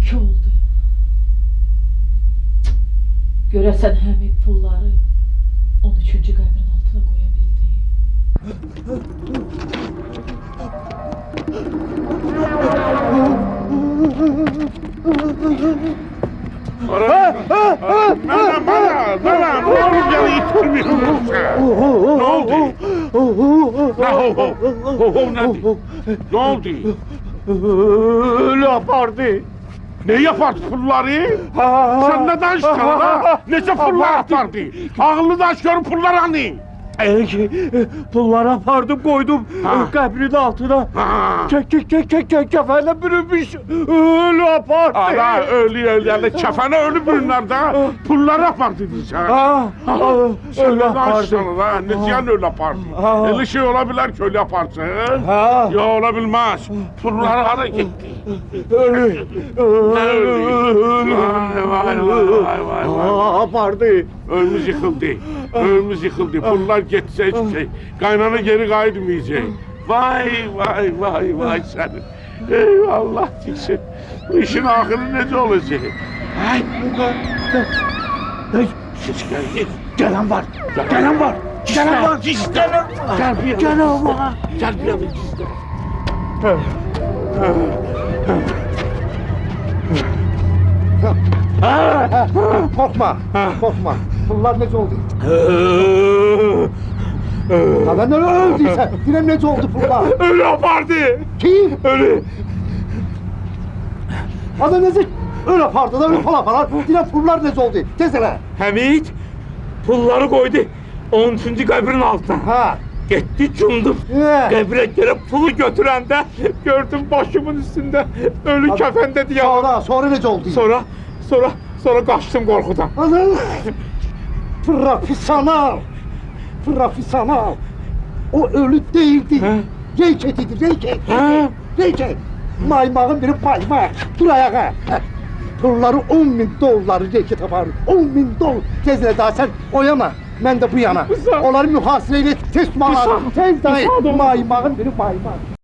ki oldu. Görəsən həmin pulları 13-cü qəbrin altına qoya bildi. Bana, oğlum yanı itirmiyorum sen. Ne oldu? Ne oldu? Öyle yapardı. Ne yapardı pulları? Sen ne danıştın ha? Nece pullar yapardı? Ağlı daş görün pullar hani? Pulları apardım koydum kabrin altına. Kefenle bürünmüş. Öyle yapardı. Ana öyle kefene ölü bürünler de pullar yapardı sen. Sen Öyle ne danıştın yapardı. ha? Neciyen öyle yapardı? Öyle şey olabilir ki öyle yaparsın. Ya olabilmez. Pullar hara gitti. Öyle. Vay. Yapardı. Önümüz yıkıldı. Önümüz yıkıldı. Pullar gitse hiçbir şey. Kaynana geri kaydırmayacak. Vay senin. Eyvallah diksin. Bu işin ahırı nece olacak? Ay. Siz geldi. Gelen var. Gelen var. Gelen var. Gel bir yana. Gelen var. Gel bir yana gizle. Korkma. Korkma. Bunlar nece oldu? Ha ben öyle öldüyse. Yine nece oldu bunlar? Öyle yapardı. Kim? Öyle. Adam nece öyle yapardı da öyle falan. Yine pullar nece oldu? Tezene. Hamit pulları koydu 13. kabrin altına. Ha. Gitti cumdum. Kabre gelip pulu götürende gördüm başımın üstünde ölü kefende diye. Sonra nece oldu? Sonra kaçtım korkudan. Anam! Profesyonel! O ölü değildi. Reyket idi, reyket. Reyket. Maymağın biri paymak. Dur ayağa. Pulları 10.000 doları reyket yapar. 10.000 dolar. Tezle daha sen o yana. Ben de bu yana. Onları mühasire et. Tez mağa. Tez dahi. Maymağın biri paymak.